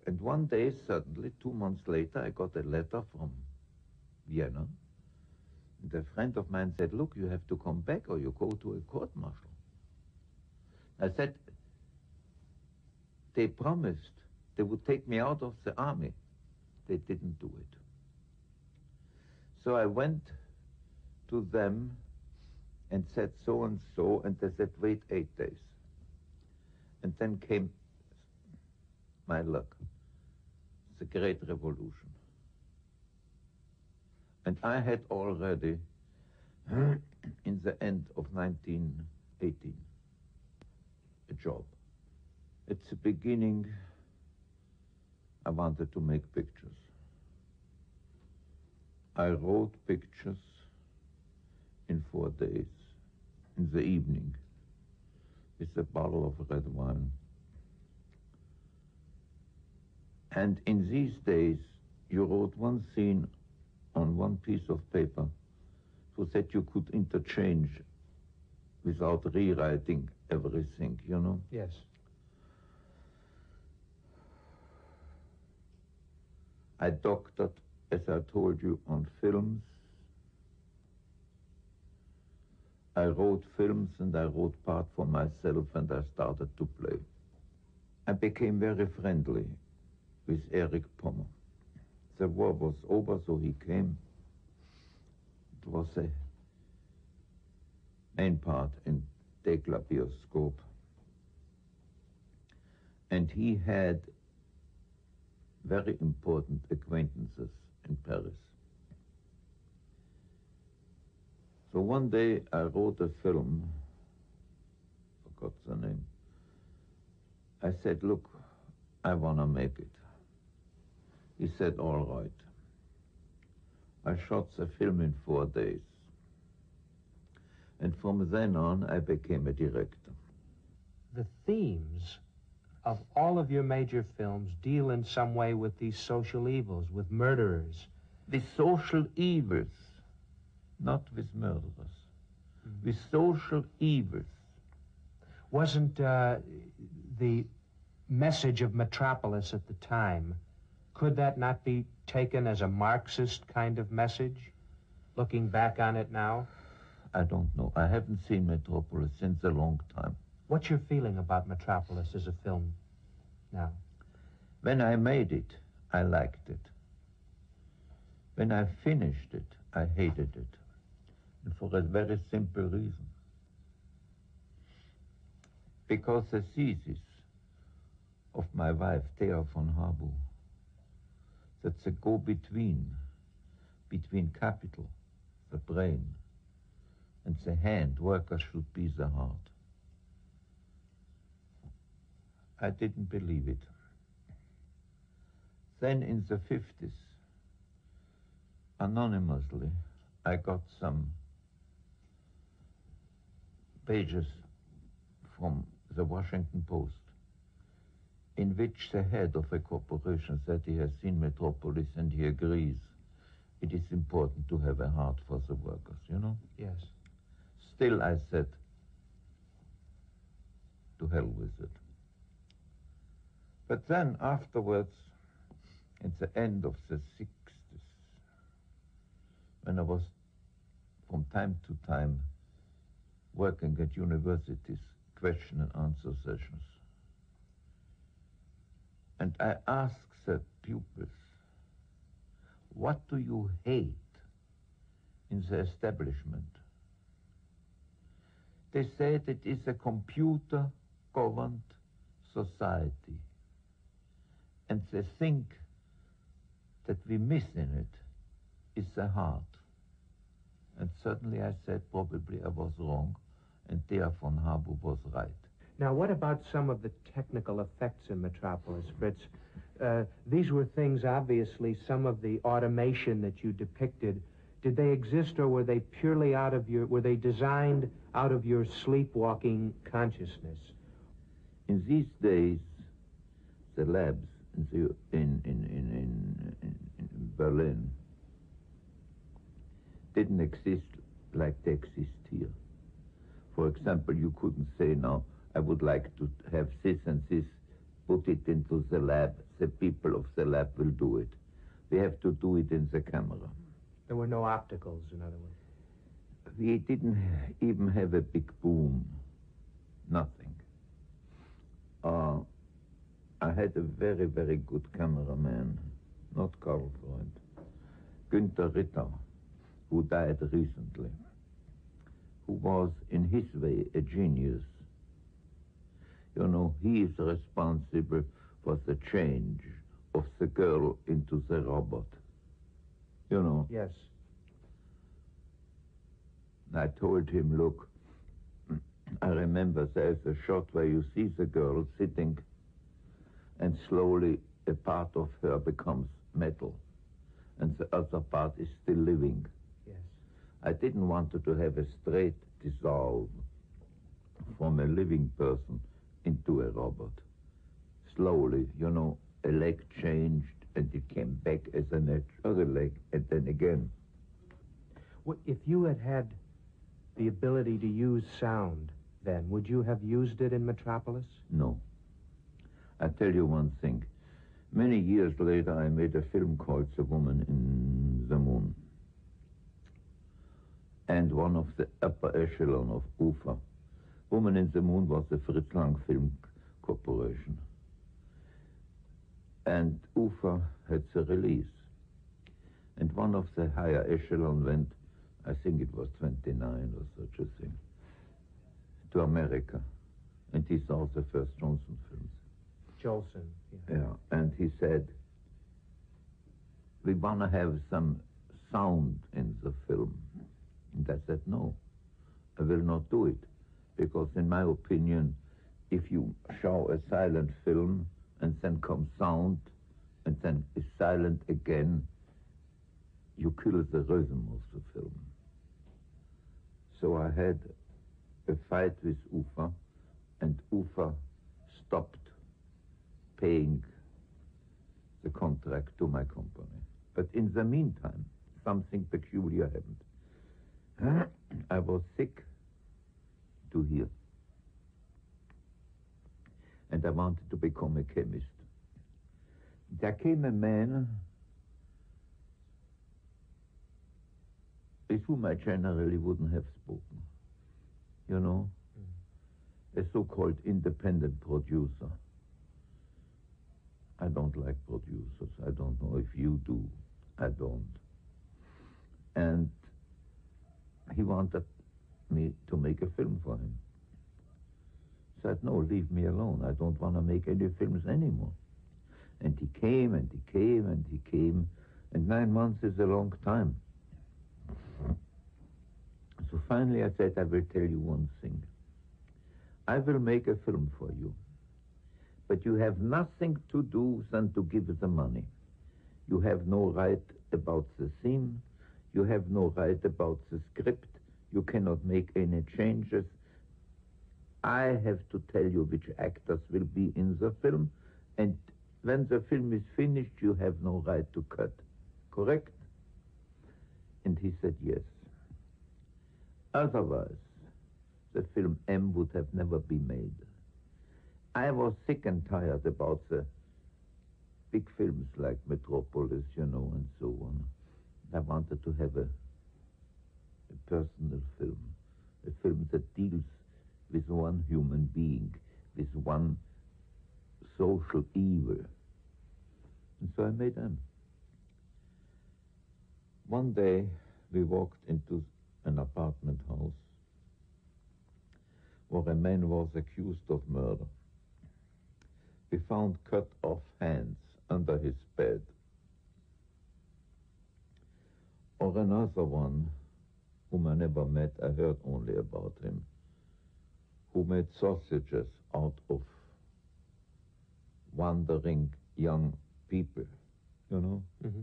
And one day, suddenly, 2 months later, I got a letter from Vienna. And a friend of mine said, look, you have to come back or you go to a court-martial. I said, they promised they would take me out of the army. They didn't do it. So I went to them and said so and so, and they said, wait 8 days. And then came my luck, the Great Revolution. And I had already, in the end of 1918, a job. At the beginning, I wanted to make pictures. I wrote pictures in 4 days, in the evening, with a bottle of red wine. And in these days, you wrote one scene on one piece of paper so that you could interchange without rewriting everything, you know? Yes. I doctored, as I told you, on films. I wrote films and I wrote part for myself and I started to play. I became very friendly with Erich Pommer. The war was over, so he came. It was a main part in Dekla Bioscope. And he had very important acquaintances in Paris. So one day I wrote a film, forgot the name. I said, look, I want to make it. He said, all right. I shot the film in 4 days. And from then on, I became a director. The themes of all of your major films deal in some way with these social evils, with murderers. With social evils, not with murderers. With social evils. Wasn't the message of Metropolis at the time, could that not be taken as a Marxist kind of message, looking back on it now? I don't know. I haven't seen Metropolis since a long time. What's your feeling about Metropolis as a film now? When I made it, I liked it. When I finished it, I hated it. And for a very simple reason. Because the thesis of my wife, Thea von Harbu, that's a go-between, between capital, the brain, and the hand, workers should be the heart. I didn't believe it. Then in the 50s, anonymously, I got some pages from the Washington Post in which the head of a corporation said he has seen Metropolis and he agrees it is important to have a heart for the workers, you know? Yes. Still, I said, to hell with it. But then afterwards, at the end of the 60s, when I was from time to time working at universities, question and answer sessions, and I asked the pupils, what do you hate in the establishment? They said it is a computer-governed society. And they think that we miss in it is the heart. And certainly I said probably I was wrong, and Thea von Harbu was right. Now, what about some of the technical effects in Metropolis, Fritz? These were things, obviously, some of the automation that you depicted. Did they exist, or were they purely were they designed out of your sleepwalking consciousness? In these days, the labs in Berlin didn't exist like they exist here. For example, you couldn't say now, I would like to have this and this put it into the lab. The people of the lab will do it. We have to do it in the camera. There were no opticals, in other words. We didn't even have a big boom. Nothing. I had a very, very good cameraman, not Karl Freund, Günther Ritter, who died recently, who was, in his way, a genius. You know, he is responsible for the change of the girl into the robot. You know? Yes. I told him, look, I remember there's a shot where you see the girl sitting and slowly a part of her becomes metal and the other part is still living. Yes. I didn't want her to have a straight dissolve from a living person into a robot. Slowly, you know, a leg changed and it came back as another leg and then again. Well, if you had had the ability to use sound then, would you have used it in Metropolis? No. I tell you one thing. Many years later, I made a film called The Woman in the Moon. And one of the upper echelon of UFA. Woman in the Moon was the Fritz Film Corporation. And UFA had the release. And one of the higher echelon went, I think it was 29 or such a thing, to America. And he saw the first Johnson films. Jolson. Yeah, and he said, we want to have some sound in the film. And I said, no, I will not do it. Because in my opinion, if you show a silent film and then comes sound and then is silent again, you kill the rhythm of the film. So I had a fight with UFA, and UFA stopped paying the contract to my company. But in the meantime, something peculiar happened. I was sick to hear. And I wanted to become a chemist. There came a man with whom I generally wouldn't have spoken. You know? A so-called independent producer. I don't like producers. I don't know if you do. I don't. And he wanted me to make a film for him. Said, no, leave me alone. I don't want to make any films anymore. And he came, and he came, and he came. And 9 months is a long time. So finally I said, I will tell you one thing. I will make a film for you. But you have nothing to do than to give the money. You have no right about the theme. You have no right about the script. You cannot make any changes. I have to tell you which actors will be in the film, and when the film is finished, you have no right to cut. Correct? And he said yes. Otherwise, the film M would have never been made. I was sick and tired about the big films like Metropolis, you know, and so on. I wanted to have a personal film, a film that deals with one human being, with one social evil. And so I made them. One day, we walked into an apartment house where a man was accused of murder. We found cut-off hands under his bed. Or another one, whom I never met, I heard only about him, who made sausages out of wandering young people, you know? Mm-hmm.